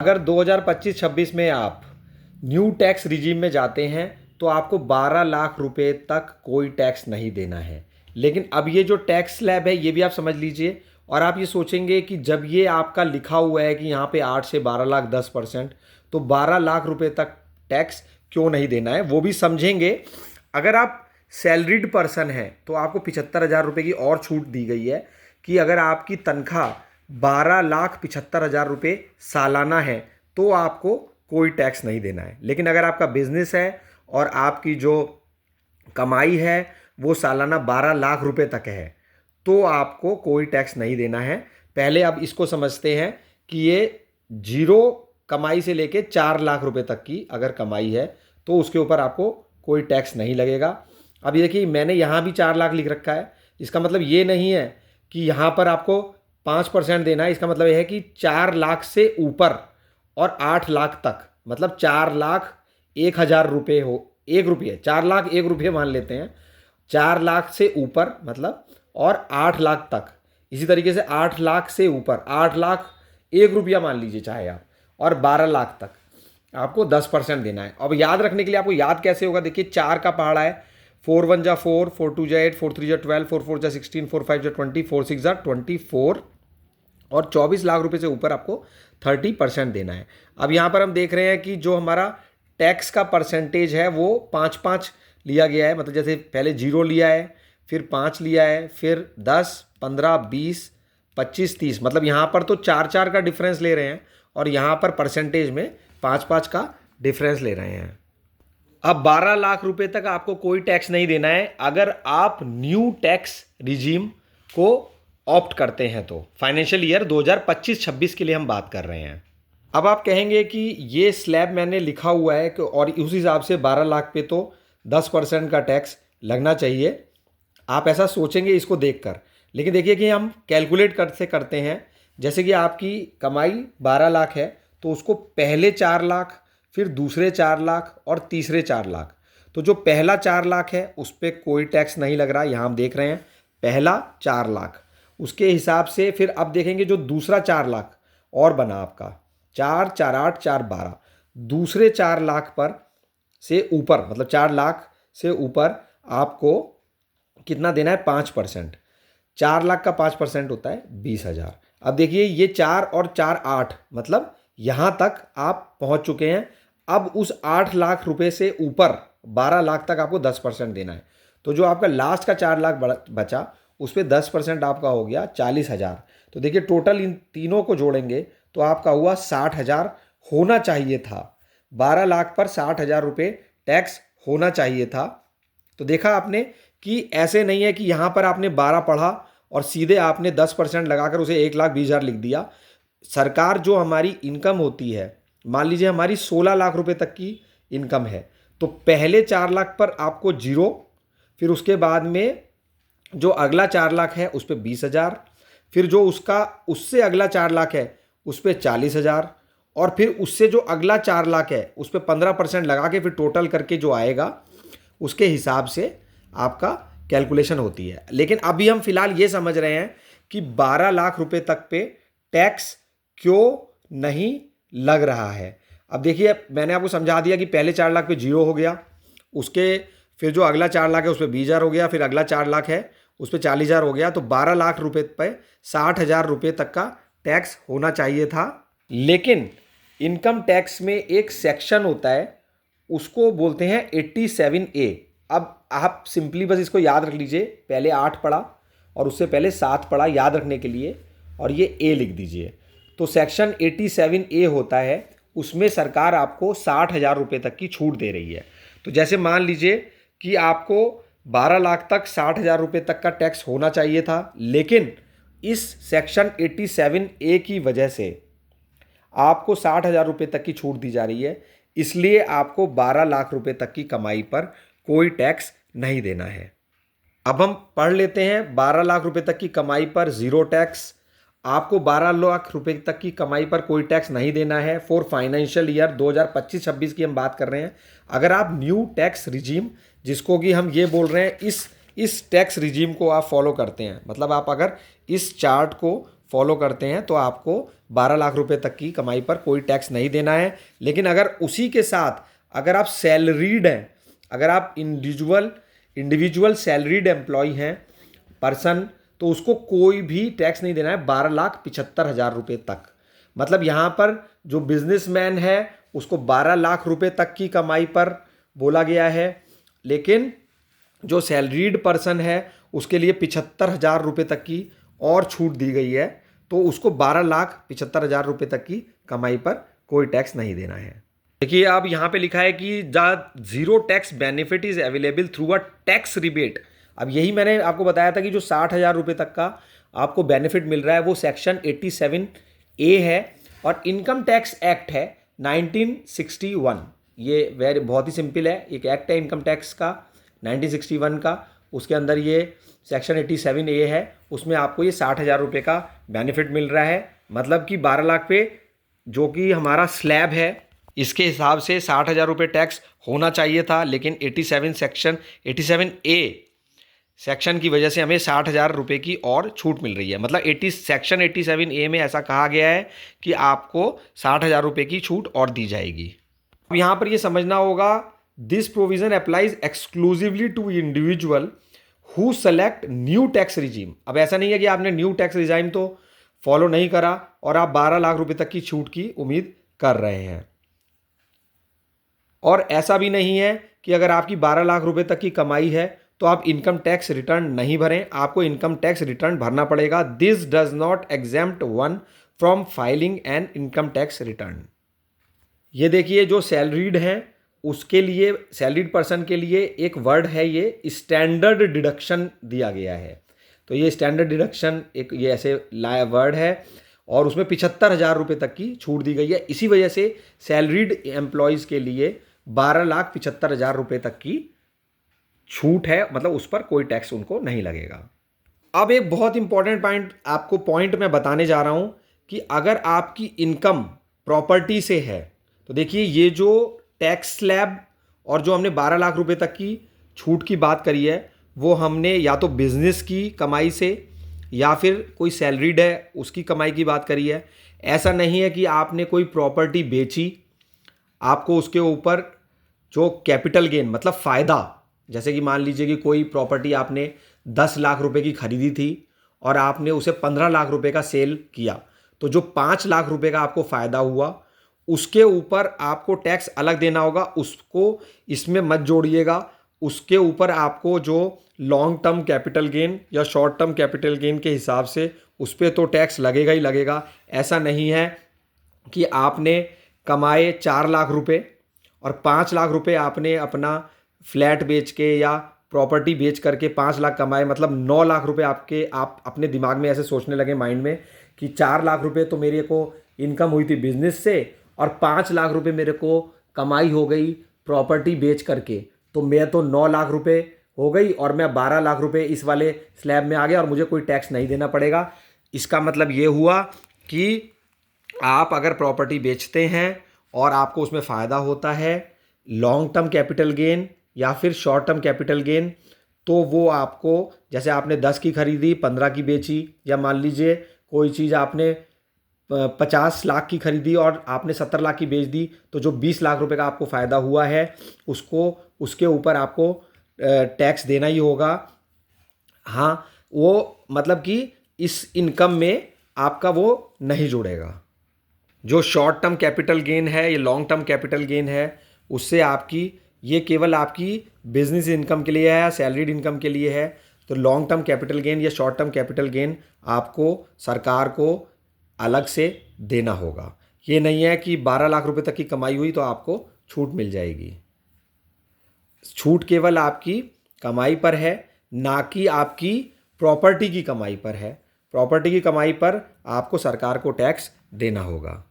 अगर 2025-26 में आप न्यू टैक्स रिजीम में जाते हैं तो आपको 12 लाख रुपए तक कोई टैक्स नहीं देना है। लेकिन अब ये जो टैक्स स्लैब है ये भी आप समझ लीजिए, और आप ये सोचेंगे कि जब ये आपका लिखा हुआ है कि यहाँ पे 8 से 12 लाख 10%, तो 12 लाख रुपए तक टैक्स क्यों नहीं देना है वो भी समझेंगे। अगर आप सैलरीड पर्सन हैं तो आपको 75,000 रुपये की और छूट दी गई है कि अगर आपकी तनख्वाह 12,75,000 रुपये सालाना है तो आपको कोई टैक्स नहीं देना है। लेकिन अगर आपका बिजनेस है और आपकी जो कमाई है वो सालाना 12 लाख रुपए तक है तो आपको कोई टैक्स नहीं देना है। पहले अब इसको समझते हैं कि ये जीरो कमाई से लेके 4 लाख रुपए तक की अगर कमाई है तो उसके ऊपर आपको कोई टैक्स नहीं लगेगा। अब ये देखिए मैंने यहाँ भी 4 लाख लिख रखा है, इसका मतलब ये नहीं है कि यहाँ पर आपको 5% देना है। इसका मतलब यह है कि 4 लाख से ऊपर और 8 लाख तक, मतलब 4,01,000 रुपये हो, 1 रुपये, 4,01,000 मान लेते हैं। 4 लाख से ऊपर मतलब और 8 लाख तक, इसी तरीके से 8 लाख से ऊपर 8,01,000 मान लीजिए चाहे आप, और 12 लाख तक आपको 10% देना है। अब याद रखने के लिए आपको याद कैसे होगा, देखिए 4 का पहाड़ा है, 4 1 जा 4, 4 2 जा 8, 4 3 जा 12, 4 4 जा 16, 4 5 जा 20, 4 6 जा 24, और 24 लाख रुपए से ऊपर आपको 30% देना है। अब यहाँ पर हम देख रहे हैं कि जो हमारा टैक्स का परसेंटेज है वो 5-5 लिया गया है। मतलब जैसे पहले 0 लिया है, फिर 5 लिया है, फिर 10, 15, 20, 25, 30, मतलब यहाँ पर तो 4-4 का डिफरेंस ले रहे हैं और यहाँ पर परसेंटेज में 5-5 का डिफरेंस ले रहे हैं। अब 12 लाख रुपए तक आपको कोई टैक्स नहीं देना है अगर आप न्यू टैक्स रिजीम को ऑप्ट करते हैं तो। फाइनेंशियल ईयर 2025-26 के लिए हम बात कर रहे हैं। अब आप कहेंगे कि ये स्लैब मैंने लिखा हुआ है कि और उस हिसाब से 12 लाख पे तो 10% का टैक्स लगना चाहिए, आप ऐसा सोचेंगे इसको देखकर। लेकिन देखिए कि हम कैलकुलेट करते हैं, जैसे कि आपकी कमाई 12 लाख है तो उसको पहले 4 लाख, फिर दूसरे 4 लाख और तीसरे 4 लाख। तो जो पहला 4 लाख है उस पर कोई टैक्स नहीं लग रहा, यहाँ हम देख रहे हैं पहला 4 लाख। उसके हिसाब से फिर अब देखेंगे जो दूसरा 4 लाख और बना आपका 4 4 8 4 12, दूसरे 4 लाख पर से ऊपर, मतलब 4 लाख से ऊपर आपको कितना देना है, 5%। 4 लाख का 5% होता है 20,000। अब देखिए ये 4 और 4 8, मतलब यहाँ तक आप पहुँच चुके हैं। अब उस 8 लाख रुपए से ऊपर 12 लाख तक आपको 10% देना है। तो जो आपका लास्ट का 4 लाख बचा उस पर 10% आपका हो गया 40,000। तो देखिए टोटल इन तीनों को जोड़ेंगे तो आपका हुआ 60,000 होना चाहिए था। 12 लाख पर 60,000 रुपये टैक्स होना चाहिए था। तो देखा आपने कि ऐसे नहीं है कि यहाँ पर आपने 12 पढ़ा और सीधे आपने 10% लगाकर उसे 1,20,000 लिख दिया। सरकार जो हमारी इनकम होती है, मान लीजिए हमारी 16 लाख रुपए तक की इनकम है, तो पहले 4 लाख पर आपको 0, फिर उसके बाद में जो अगला 4 लाख है उस पर 20,000, फिर जो उसका उससे अगला 4 लाख है उस पर 40,000, और फिर उससे जो अगला 4 लाख है उस पर 15% लगा के फिर टोटल करके जो आएगा उसके हिसाब से आपका कैलकुलेशन होती है। लेकिन अभी हम फिलहाल ये समझ रहे हैं कि 12 लाख रुपए तक पे टैक्स क्यों नहीं लग रहा है। अब देखिए मैंने आपको समझा दिया कि पहले 4 लाख पे 0 हो गया, उसके फिर जो अगला 4 लाख है उस पर 20,000 हो गया, फिर अगला 4 लाख है उस पर 40,000 हो गया। तो 12 लाख रुपए पे 60,000 रुपये तक का टैक्स होना चाहिए था। लेकिन इनकम टैक्स में एक सेक्शन होता है उसको बोलते हैं 87A। अब आप सिंपली बस इसको याद रख लीजिए, पहले 8 पढ़ा और उससे पहले 7 पढ़ा याद रखने के लिए, और ये ए लिख दीजिए। तो सेक्शन 87A होता है, उसमें सरकार आपको 60,000 रुपये तक की छूट दे रही है। तो जैसे मान लीजिए कि आपको 12 लाख तक 60,000 रुपये तक का टैक्स होना चाहिए था, लेकिन इस सेक्शन 87A की वजह से आपको 60,000 रुपये तक की छूट दी जा रही है, इसलिए आपको 12 लाख रुपये तक की कमाई पर कोई टैक्स नहीं देना है। अब हम पढ़ लेते हैं 12 लाख रुपये तक की कमाई पर 0 टैक्स, आपको 12 लाख रुपए तक की कमाई पर कोई टैक्स नहीं देना है। फॉर फाइनेंशियल ईयर 2025-26 की हम बात कर रहे हैं। अगर आप न्यू टैक्स रिजीम, जिसको कि हम ये बोल रहे हैं, इस टैक्स रिजीम को आप फॉलो करते हैं, मतलब आप अगर इस चार्ट को फॉलो करते हैं तो आपको 12 लाख रुपए तक की कमाई पर कोई टैक्स नहीं देना है। लेकिन अगर उसी के साथ अगर आप सैलरीड हैं, अगर आप इंडिविजुअल सैलरीड एम्प्लॉय हैं पर्सन, तो उसको कोई भी टैक्स नहीं देना है 12,75,000 रुपये तक। मतलब यहाँ पर जो बिजनेसमैन है उसको 12 लाख रुपए तक की कमाई पर बोला गया है, लेकिन जो सैलरीड पर्सन है उसके लिए 75,000 रुपये तक की और छूट दी गई है, तो उसको 12,75,000 रुपये तक की कमाई पर कोई टैक्स नहीं देना है। देखिए अब यहाँ पे लिखा है कि the zero tax benefit is available through a tax rebate. अब यही मैंने आपको बताया था कि जो 60,000 रुपये तक का आपको बेनिफिट मिल रहा है वो सेक्शन 87A है और इनकम टैक्स एक्ट है 1961। ये बहुत ही सिंपल है, एक एक्ट है इनकम टैक्स का 1961 का, उसके अंदर ये सेक्शन 87A है, उसमें आपको ये 60,000 रुपये का बेनिफिट मिल रहा है। मतलब कि 12 लाख पे जो कि हमारा स्लैब है इसके हिसाब से 60,000 रुपये टैक्स होना चाहिए था, लेकिन 87A सेक्शन की वजह से हमें 60,000 रुपये की और छूट मिल रही है। मतलब सेक्शन 87A में ऐसा कहा गया है कि आपको 60,000 रुपये की छूट और दी जाएगी। अब यहाँ पर ये समझना होगा, this provision applies exclusively to individual who select new tax regime. अब ऐसा नहीं है कि आपने न्यू टैक्स रिजीम तो फॉलो नहीं करा और आप 12 लाख रुपए तक की छूट की उम्मीद कर रहे हैं। और ऐसा भी नहीं है कि अगर आपकी 12 लाख रुपए तक की कमाई है तो आप इनकम टैक्स रिटर्न नहीं भरें, आपको इनकम टैक्स रिटर्न भरना पड़ेगा। This does not exempt one from filing an income tax return. ये देखिए जो सैलरीड हैं उसके लिए, सैलरीड पर्सन के लिए एक वर्ड है, ये स्टैंडर्ड डिडक्शन दिया गया है। तो ये स्टैंडर्ड डिडक्शन एक ये ऐसे वर्ड है और उसमें 75,000 रुपये तक की छूट दी गई है। इसी वजह से सैलरीड एम्प्लॉयज़ के लिए 12,75,000 रुपये तक की छूट है, मतलब उस पर कोई टैक्स उनको नहीं लगेगा। अब एक बहुत इंपॉर्टेंट पॉइंट मैं बताने जा रहा हूँ कि अगर आपकी इनकम प्रॉपर्टी से है तो देखिए ये जो टैक्स स्लैब और जो हमने 12 लाख रुपए तक की छूट की बात करी है वो हमने या तो बिजनेस की कमाई से या फिर कोई सैलरीड है उसकी कमाई की बात करी है। ऐसा नहीं है कि आपने कोई प्रॉपर्टी बेची, आपको उसके ऊपर जो कैपिटल गेन मतलब फ़ायदा, जैसे कि मान लीजिए कि कोई प्रॉपर्टी आपने 10 लाख रुपए की खरीदी थी और आपने उसे 15 लाख रुपए का सेल किया, तो जो 5 लाख रुपए का आपको फ़ायदा हुआ उसके ऊपर आपको टैक्स अलग देना होगा, उसको इसमें मत जोड़िएगा। उसके ऊपर आपको जो लॉन्ग टर्म कैपिटल गेन या शॉर्ट टर्म कैपिटल गेन के हिसाब से उस पर तो टैक्स लगेगा ही लगेगा। ऐसा नहीं है कि आपने कमाए 4 लाख रुपए और 5 लाख रुपए आपने अपना फ्लैट बेच के या प्रॉपर्टी बेच करके 5 लाख कमाए, मतलब 9 लाख रुपए आप अपने दिमाग में ऐसे सोचने लगे माइंड में कि 4 लाख रुपए तो मेरे को इनकम हुई थी बिजनेस से और 5 लाख रुपए मेरे को कमाई हो गई प्रॉपर्टी बेच करके, तो मैं तो 9 लाख रुपए हो गई और मैं 12 लाख रुपए इस वाले स्लैब में आ गया और मुझे कोई टैक्स नहीं देना पड़ेगा। इसका मतलब ये हुआ कि आप अगर प्रॉपर्टी बेचते हैं और आपको उसमें फ़ायदा होता है, लॉन्ग टर्म कैपिटल गेन या फिर शॉर्ट टर्म कैपिटल गेन, तो वो आपको, जैसे आपने 10 की खरीदी 15 की बेची, या मान लीजिए कोई चीज़ आपने 50 लाख की खरीदी और आपने 70 लाख की बेच दी, तो जो 20 लाख रुपए का आपको फ़ायदा हुआ है उसके ऊपर आपको टैक्स देना ही होगा। हाँ, वो मतलब कि इस इनकम में आपका वो नहीं जुड़ेगा। जो शॉर्ट टर्म कैपिटल गेन है या लॉन्ग टर्म कैपिटल गेन है उससे आपकी, ये केवल आपकी बिजनेस इनकम के लिए है या सैलरीड इनकम के लिए है। तो लॉन्ग टर्म कैपिटल गेन या शॉर्ट टर्म कैपिटल गेन आपको सरकार को अलग से देना होगा। ये नहीं है कि 12 लाख रुपए तक की कमाई हुई तो आपको छूट मिल जाएगी। छूट केवल आपकी कमाई पर है, ना कि आपकी प्रॉपर्टी की कमाई पर है। प्रॉपर्टी की कमाई पर आपको सरकार को टैक्स देना होगा।